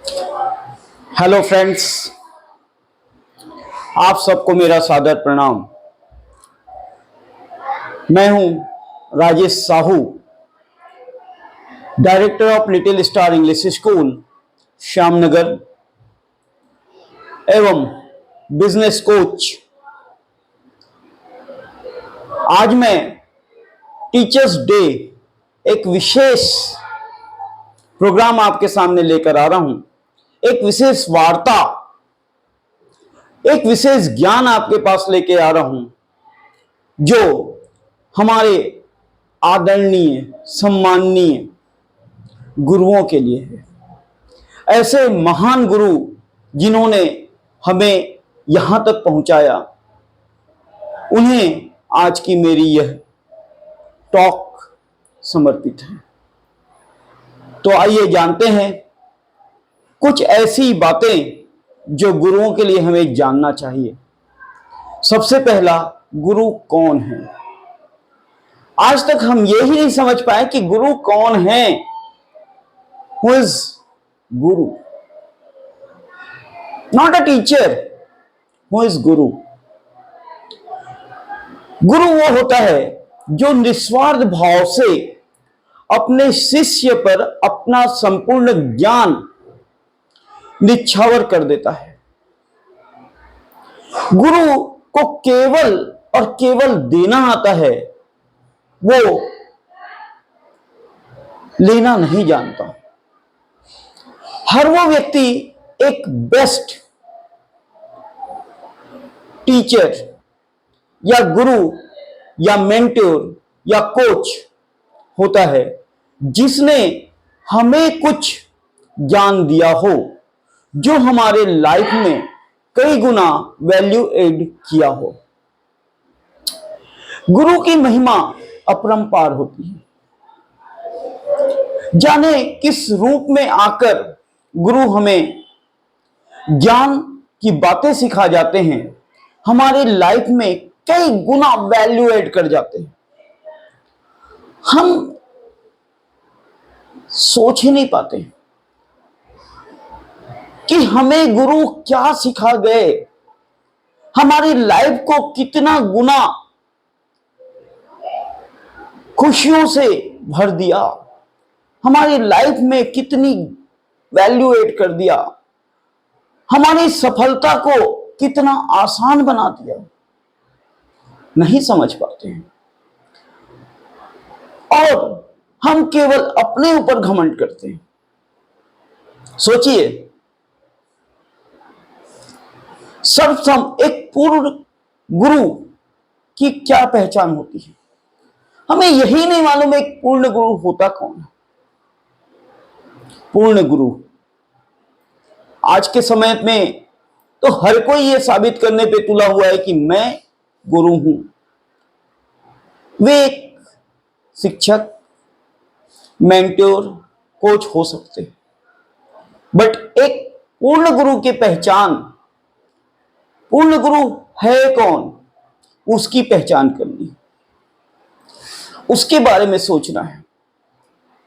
Hello friends, आप सबको मेरा सादर प्रणाम। मैं हूं Rajesh Sahu, director of little star English school Shyamnagar एवं बिजनेस कोच। आज मैं टीचर्स डे एक विशेष प्रोग्राम आपके सामने लेकर आ रहा हूं। एक विशेष वार्ता, एक विशेष ज्ञान आपके पास लेके आ रहा हूं जो हमारे आदरणीय सम्माननीय गुरुओं के लिए है। ऐसे महान गुरु जिन्होंने हमें यहां तक पहुंचाया, उन्हें आज की मेरी यह टॉक समर्पित है। तो आइए जानते हैं कुछ ऐसी बातें जो गुरुओं के लिए हमें जानना चाहिए। सबसे पहला, गुरु कौन है? आज तक हम यही नहीं समझ पाए कि गुरु कौन है। Who is Guru? Not a teacher, who is गुरु? गुरु वो होता है जो निस्वार्थ भाव से अपने शिष्य पर अपना संपूर्ण ज्ञान निछावर कर देता है। गुरु को केवल और केवल देना आता है, वो लेना नहीं जानता। हर वो व्यक्ति एक बेस्ट टीचर या गुरु या मेंटर या कोच होता है जिसने हमें कुछ ज्ञान दिया हो जो हमारे लाइफ में कई गुना वैल्यू एड किया हो। गुरु की महिमा अपरंपार होती है। जाने किस रूप में आकर गुरु हमें ज्ञान की बातें सिखा जाते हैं, हमारे लाइफ में कई गुना वैल्यू ऐड कर जाते हैं। हम सोच ही नहीं पाते कि हमें गुरु क्या सिखा गए, हमारी लाइफ को कितना गुना खुशियों से भर दिया, हमारी लाइफ में कितनी वैल्यू ऐड कर दिया, हमारी सफलता को कितना आसान बना दिया। नहीं समझ पाते हैं और हम केवल अपने ऊपर घमंड करते हैं। सोचिए, सर्वप्रथम एक पूर्ण गुरु की क्या पहचान होती है? हमें यही नहीं मालूम एक पूर्ण गुरु होता कौन है। पूर्ण गुरु आज के समय में तो हर कोई यह साबित करने पे तुला हुआ है कि मैं गुरु हूं। वे एक शिक्षक, मेंटर, कोच हो सकते हैं, बट एक पूर्ण गुरु की पहचान, पूर्ण गुरु है कौन, उसकी पहचान करनी, उसके बारे में सोचना है।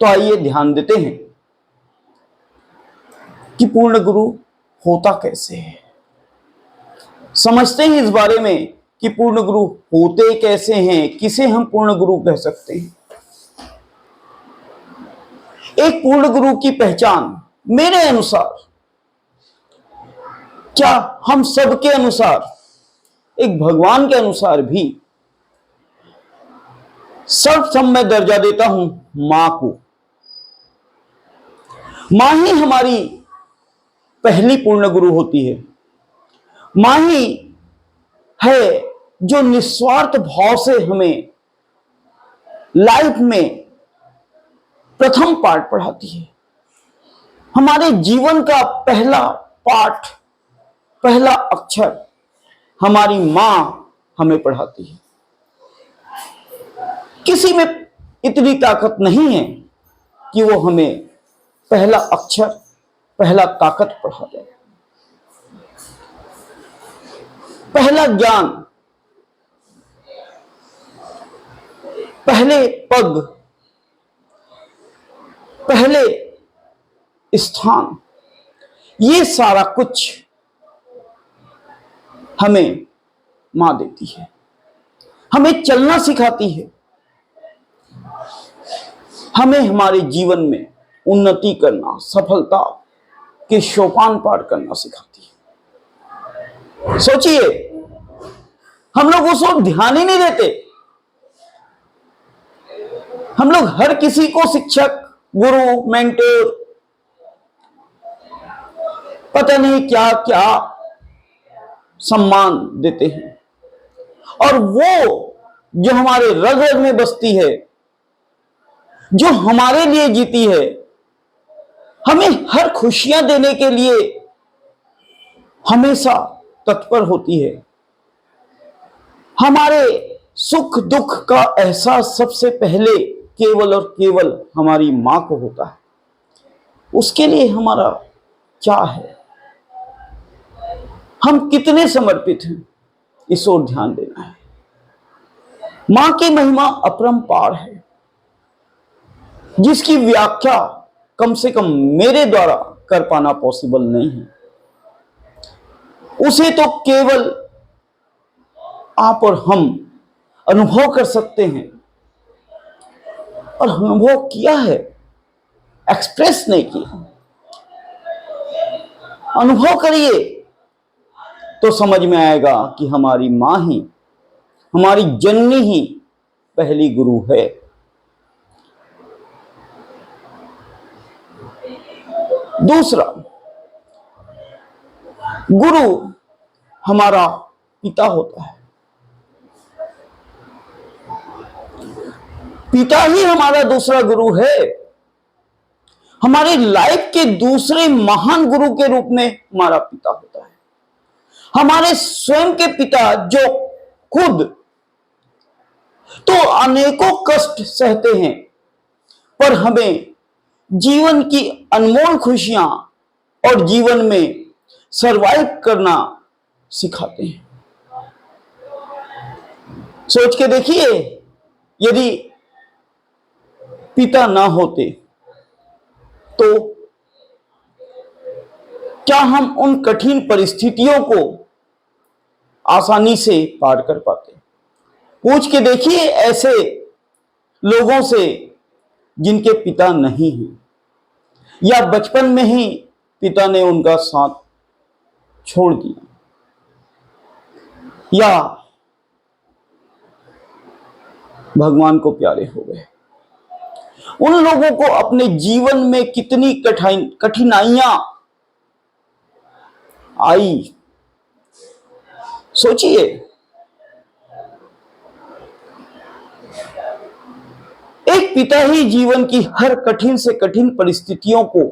तो आइए ध्यान देते हैं कि पूर्ण गुरु होता कैसे है। समझते हैं इस बारे में कि पूर्ण गुरु होते कैसे हैं, किसे हम पूर्ण गुरु कह सकते हैं। एक पूर्ण गुरु की पहचान मेरे अनुसार, क्या हम सबके अनुसार, एक भगवान के अनुसार भी सर्वप्रथम मैं दर्जा देता हूं मां को। मां ही हमारी पहली पूर्ण गुरु होती है। मां ही है जो निस्वार्थ भाव से हमें लाइफ में प्रथम पाठ पढ़ाती है। हमारे जीवन का पहला पाठ, पहला अक्षर हमारी मां हमें पढ़ाती है। किसी में इतनी ताकत नहीं है कि वो हमें पहला अक्षर, पहला ताकत पढ़ा दे। पहला ज्ञान, पहले पग, पहले स्थान ये सारा कुछ हमें मां देती है, हमें चलना सिखाती है, हमें हमारे जीवन में उन्नति करना, सफलता के सोपान पार करना सिखाती है। सोचिए, हम लोग उस ओर ध्यान ही नहीं देते। हम लोग हर किसी को शिक्षक, गुरु, मेंटर, पता नहीं क्या क्या सम्मान देते हैं, और वो जो हमारे रग रग में बसती है, जो हमारे लिए जीती है, हमें हर खुशियां देने के लिए हमेशा तत्पर होती है, हमारे सुख दुख का एहसास सबसे पहले केवल और केवल हमारी मां को होता है। उसके लिए हमारा क्या है, हम कितने समर्पित हैं, इस ओर ध्यान देना है। मां की महिमा अपरंपार है, जिसकी व्याख्या कम से कम मेरे द्वारा कर पाना पॉसिबल नहीं है। उसे तो केवल आप और हम अनुभव कर सकते हैं, और अनुभव किया है, एक्सप्रेस नहीं किया। अनुभव करिए तो समझ में आएगा कि हमारी मां ही, हमारी जननी ही पहली गुरु है। दूसरा, गुरु हमारा पिता होता है। पिता ही हमारा दूसरा गुरु है। हमारी लाइफ के दूसरे महान गुरु के रूप में हमारा पिता होता है। हमारे स्वयं के पिता, जो खुद तो अनेकों कष्ट सहते हैं, पर हमें जीवन की अनमोल खुशियां और जीवन में सरवाइव करना सिखाते हैं। सोच के देखिए, यदि पिता ना होते तो क्या हम उन कठिन परिस्थितियों को आसानी से पार कर पाते? पूछ के देखिए ऐसे लोगों से जिनके पिता नहीं हैं, या बचपन में ही पिता ने उनका साथ छोड़ दिया, या भगवान को प्यारे हो गए। उन लोगों को अपने जीवन में कितनी कठिनाइयां आई, सोचिए। एक पिता ही जीवन की हर कठिन से कठिन परिस्थितियों को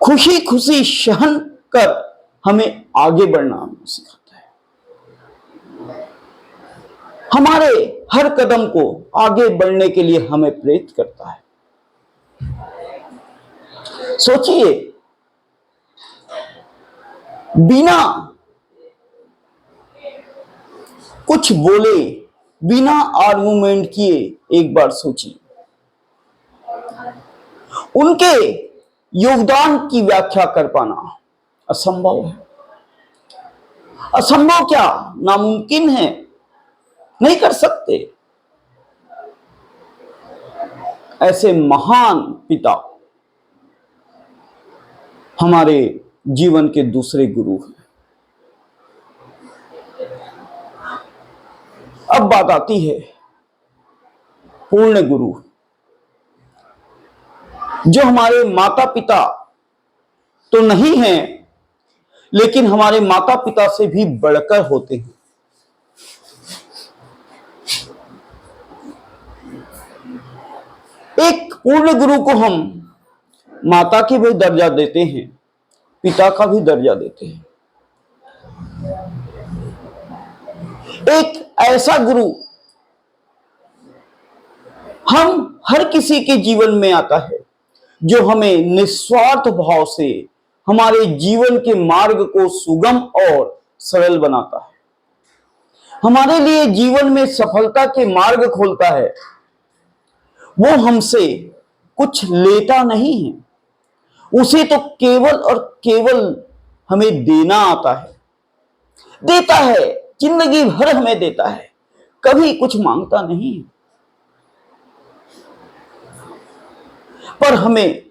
खुशी खुशी सहन कर हमें आगे बढ़ना सिखाता है, हमारे हर कदम को आगे बढ़ने के लिए हमें प्रेरित करता है। सोचिए, बिना कुछ बोले, बिना आर्गुमेंट किए, एक बार सोचिए, उनके योगदान की व्याख्या कर पाना असंभव है। असंभव क्या, नामुमकिन है, नहीं कर सकते। ऐसे महान पिता हमारे जीवन के दूसरे गुरु हैं। अब बात आती है पूर्ण गुरु, जो हमारे माता पिता तो नहीं हैं, लेकिन हमारे माता पिता से भी बढ़कर होते हैं। एक पूर्ण गुरु को हम माता की भी दर्जा देते हैं, पिता का भी दर्जा देते हैं। एक ऐसा गुरु हम हर किसी के जीवन में आता है, जो हमें निस्वार्थ भाव से हमारे जीवन के मार्ग को सुगम और सरल बनाता है, हमारे लिए जीवन में सफलता के मार्ग खोलता है। वो हमसे कुछ लेता नहीं है, उसे तो केवल और केवल हमें देना आता है, देता है, जिंदगी भर हमें देता है, कभी कुछ मांगता नहीं। पर हमें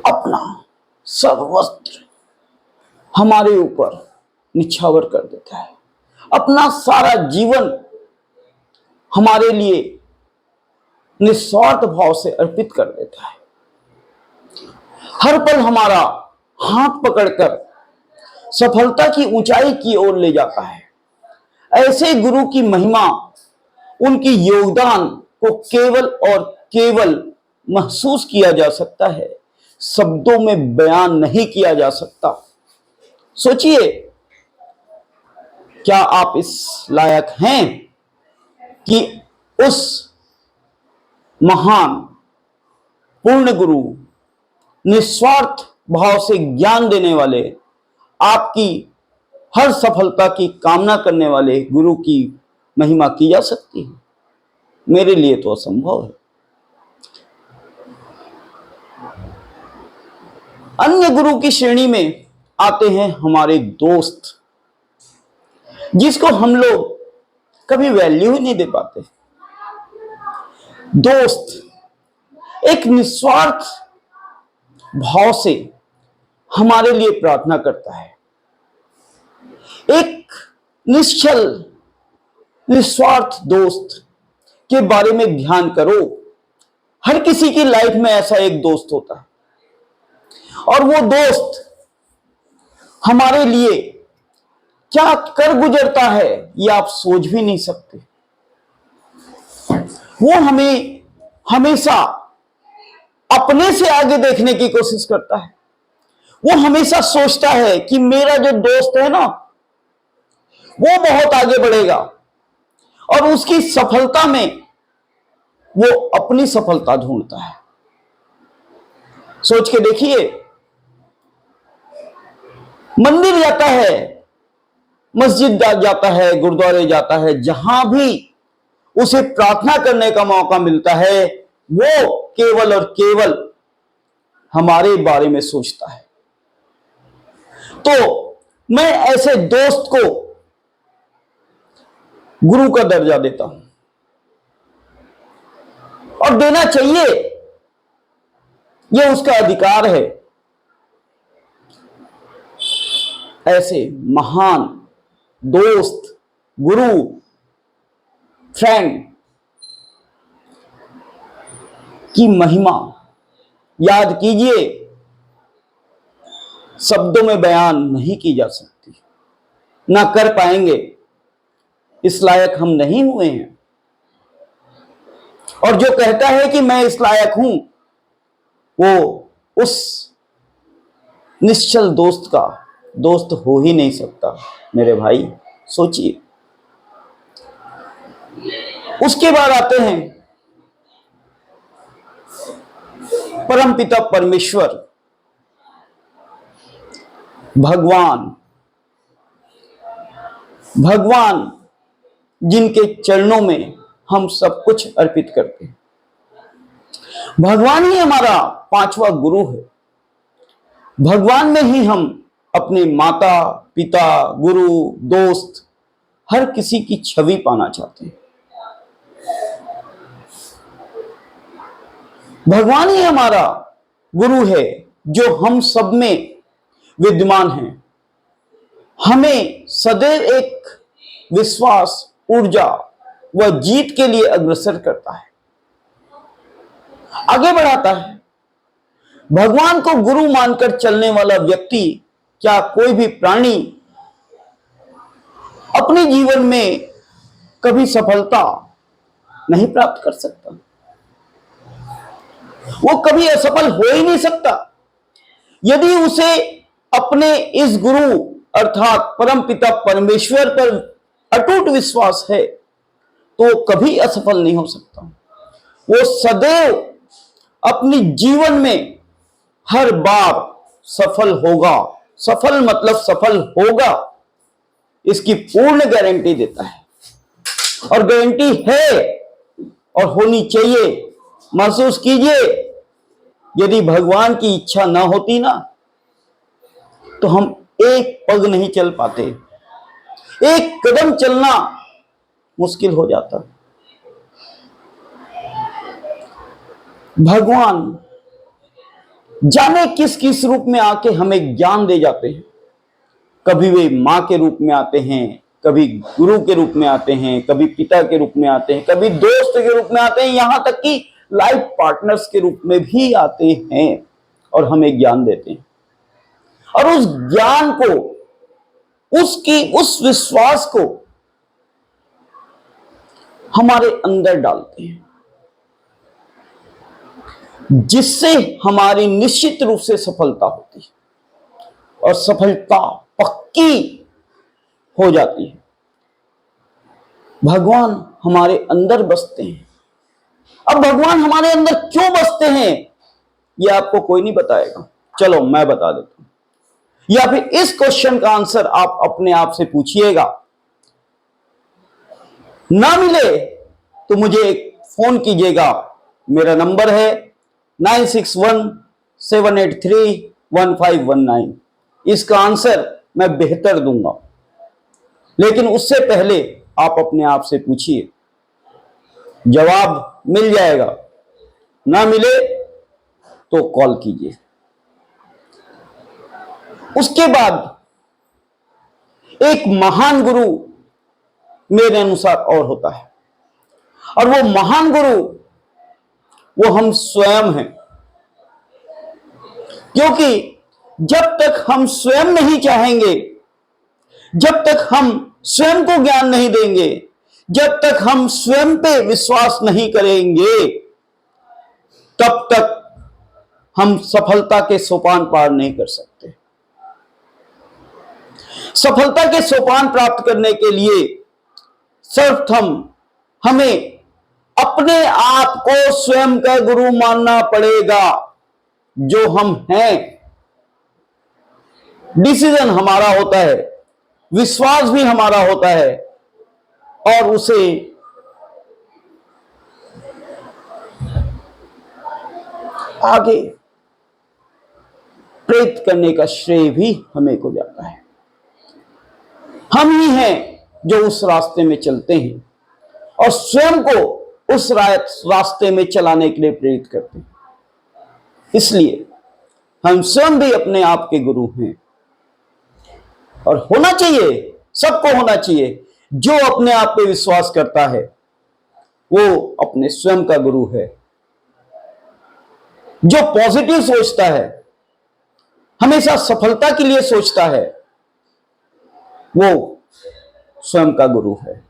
अपना सर्वस्व हमारे ऊपर निछावर कर देता है, अपना सारा जीवन हमारे लिए निस्वार्थ भाव से अर्पित कर देता है। हर पल हमारा हाथ पकड़कर सफलता की ऊंचाई की ओर ले जाता है। ऐसे गुरु की महिमा, उनकी योगदान को केवल और केवल महसूस किया जा सकता है, शब्दों में बयान नहीं किया जा सकता। सोचिए, क्या आप इस लायक हैं कि उस महान पूर्ण गुरु, निस्वार्थ भाव से ज्ञान देने वाले, आपकी हर सफलता की कामना करने वाले गुरु की महिमा की जा सकती है? मेरे लिए तो असंभव है। अन्य गुरु की श्रेणी में आते हैं हमारे दोस्त, जिसको हम लोग कभी वैल्यू ही नहीं दे पाते। दोस्त एक निस्वार्थ भाव से हमारे लिए प्रार्थना करता है। एक निश्चल निस्वार्थ दोस्त के बारे में ध्यान करो। हर किसी की लाइफ में ऐसा एक दोस्त होता है, और वो दोस्त हमारे लिए क्या कर गुजरता है ये आप सोच भी नहीं सकते। वो हमें हमेशा अपने से आगे देखने की कोशिश करता है। वो हमेशा सोचता है कि मेरा जो दोस्त है ना, वो बहुत आगे बढ़ेगा, और उसकी सफलता में वो अपनी सफलता ढूंढता है। सोच के देखिए, मंदिर जाता है, मस्जिद जाता है, गुरुद्वारे जाता है, जहां भी उसे प्रार्थना करने का मौका मिलता है, वो केवल और केवल हमारे बारे में सोचता है। तो मैं ऐसे दोस्त को गुरु का दर्जा देता हूं, और देना चाहिए, यह उसका अधिकार है। ऐसे महान दोस्त, गुरु, फ्रेंड की महिमा याद कीजिए, शब्दों में बयान नहीं की जा सकती, ना कर पाएंगे, इस लायक हम नहीं हुए हैं। और जो कहता है कि मैं इस लायक हूं, वो उस निश्चल दोस्त का दोस्त हो ही नहीं सकता। मेरे भाई सोचिए। उसके बाद आते हैं परमपिता परमेश्वर, भगवान। भगवान जिनके चरणों में हम सब कुछ अर्पित करते हैं। भगवान ही हमारा पांचवा गुरु है। भगवान में ही हम अपने माता पिता, गुरु, दोस्त, हर किसी की छवि पाना चाहते हैं। भगवान ही हमारा गुरु है, जो हम सब में विद्यमान है। हमें सदैव एक विश्वास, ऊर्जा व जीत के लिए अग्रसर करता है, आगे बढ़ाता है। भगवान को गुरु मानकर चलने वाला व्यक्ति, क्या कोई भी प्राणी अपने जीवन में कभी सफलता नहीं प्राप्त कर सकता? वो कभी असफल हो ही नहीं सकता। यदि उसे अपने इस गुरु अर्थात परमपिता परमेश्वर पर अटूट विश्वास है, तो कभी असफल नहीं हो सकता। वो सदैव अपनी जीवन में हर बार सफल होगा। सफल मतलब सफल होगा, इसकी पूर्ण गारंटी देता है, और गारंटी है और होनी चाहिए। महसूस कीजिए, यदि भगवान की इच्छा ना होती ना, तो हम एक पग नहीं चल पाते, एक कदम चलना मुश्किल हो जाता। भगवान जाने किस किस रूप में आके हमें ज्ञान दे जाते हैं। कभी वे मां के रूप में आते हैं, कभी गुरु के रूप में आते हैं, कभी पिता के रूप में आते हैं, कभी दोस्त के रूप में आते हैं, यहां तक कि लाइफ पार्टनर्स के रूप में भी आते हैं और हमें ज्ञान देते हैं। और उस ज्ञान को, उस विश्वास को हमारे अंदर डालते हैं, जिससे हमारी निश्चित रूप से सफलता होती है और सफलता पक्की हो जाती है। भगवान हमारे अंदर बसते हैं। अब भगवान हमारे अंदर क्यों बसते हैं, यह आपको कोई नहीं बताएगा, चलो मैं बता देता हूं। या फिर इस क्वेश्चन का आंसर आप अपने आप से पूछिएगा। ना मिले तो मुझे एक फोन कीजिएगा, मेरा नंबर है 9617831519। इसका आंसर मैं बेहतर दूंगा, लेकिन उससे पहले आप अपने आप से पूछिए, जवाब मिल जाएगा। ना मिले तो कॉल कीजिए। उसके बाद एक महान गुरु मेरे अनुसार और होता है, और वो महान गुरु वो हम स्वयं हैं। क्योंकि जब तक हम स्वयं नहीं चाहेंगे, जब तक हम स्वयं को ज्ञान नहीं देंगे, जब तक हम स्वयं पे विश्वास नहीं करेंगे, तब तक हम सफलता के सोपान पार नहीं कर सकते। सफलता के सोपान प्राप्त करने के लिए सर्वप्रथम हमें अपने आप को स्वयं का गुरु मानना पड़ेगा। जो हम हैं, डिसीजन हमारा होता है, विश्वास भी हमारा होता है, और उसे आगे प्रेरित करने का श्रेय भी हमें को जाता है। हम ही हैं जो उस रास्ते में चलते हैं और स्वयं को उस रास्ते में चलाने के लिए प्रेरित करते हैं। इसलिए हम स्वयं भी अपने आप के गुरु हैं, और होना चाहिए, सबको होना चाहिए। जो अपने आप पे विश्वास करता है वो अपने स्वयं का गुरु है। जो पॉजिटिव सोचता है, हमेशा सफलता के लिए सोचता है, वो स्वयं का गुरु है।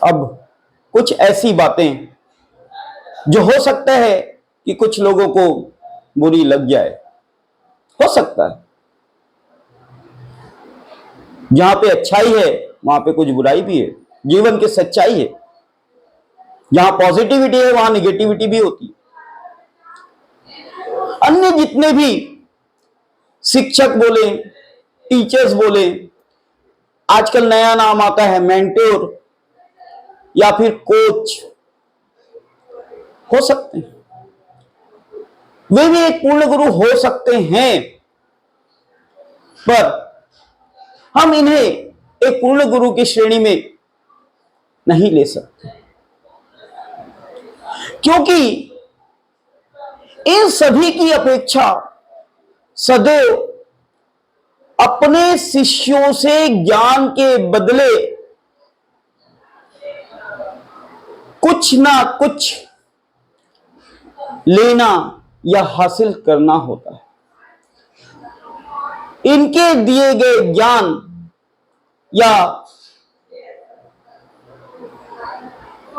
अब कुछ ऐसी बातें जो हो सकता है कि कुछ लोगों को बुरी लग जाए, हो सकता है। जहां पे अच्छाई है वहां पे कुछ बुराई भी है, जीवन की सच्चाई है। जहां पॉजिटिविटी है वहां निगेटिविटी भी होती है। अन्य जितने भी शिक्षक बोले, टीचर्स बोले, आजकल नया नाम आता है मेंटोर या फिर कोच, हो सकते हैं वे भी एक पूर्ण गुरु हो सकते हैं, पर हम इन्हें एक पूर्ण गुरु की श्रेणी में नहीं ले सकते, क्योंकि इन सभी की अपेक्षा सदैव अपने शिष्यों से ज्ञान के बदले कुछ ना कुछ लेना या हासिल करना होता है। इनके दिए गए ज्ञान या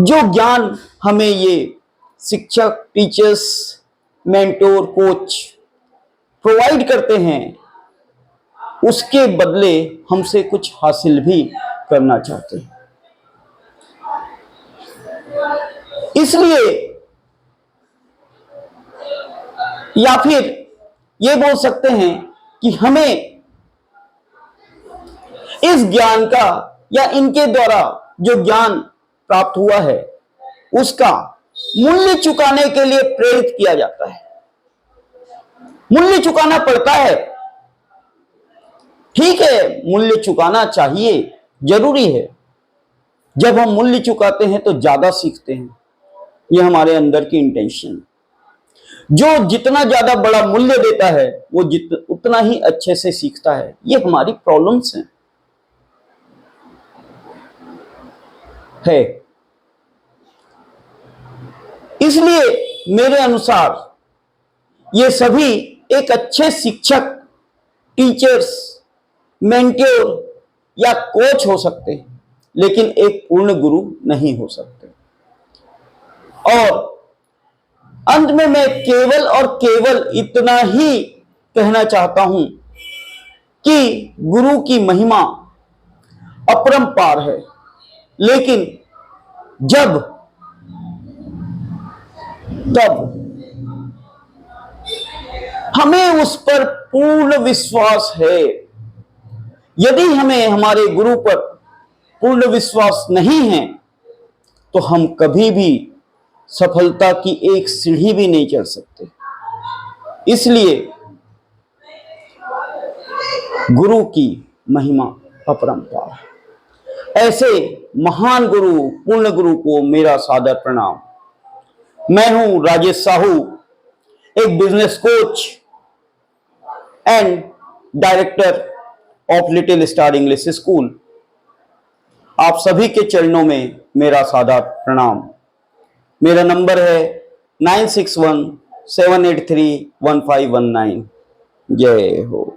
जो ज्ञान हमें ये शिक्षक, टीचर्स, मेंटोर, कोच प्रोवाइड करते हैं, उसके बदले हमसे कुछ हासिल भी करना चाहते हैं। इसलिए या फिर ये बोल सकते हैं कि हमें इस ज्ञान का या इनके द्वारा जो ज्ञान प्राप्त हुआ है उसका मूल्य चुकाने के लिए प्रेरित किया जाता है। मूल्य चुकाना पड़ता है, ठीक है, मूल्य चुकाना चाहिए, जरूरी है। जब हम मूल्य चुकाते हैं तो ज्यादा सीखते हैं, ये हमारे अंदर की इंटेंशन। जो जितना ज्यादा बड़ा मूल्य देता है वो उतना ही अच्छे से सीखता है। ये हमारी प्रॉब्लम्स है। इसलिए मेरे अनुसार ये सभी एक अच्छे शिक्षक, टीचर्स, मेंटोर या कोच हो सकते हैं, लेकिन एक पूर्ण गुरु नहीं हो सकते। और अंत में मैं केवल और केवल इतना ही कहना चाहता हूं कि गुरु की महिमा अपरंपार है, लेकिन तब हमें उस पर पूर्ण विश्वास है। यदि हमें हमारे गुरु पर पूर्ण विश्वास नहीं है तो हम कभी भी सफलता की एक सीढ़ी भी नहीं चढ़ सकते। इसलिए गुरु की महिमा अपरंपार है। ऐसे महान गुरु, पूर्ण गुरु को मेरा सादर प्रणाम। मैं हूं राजेश साहू, एक business coach and director of little star English school. आप सभी के चरणों में मेरा सादर प्रणाम। मेरा नंबर है 9617831519। जय हो।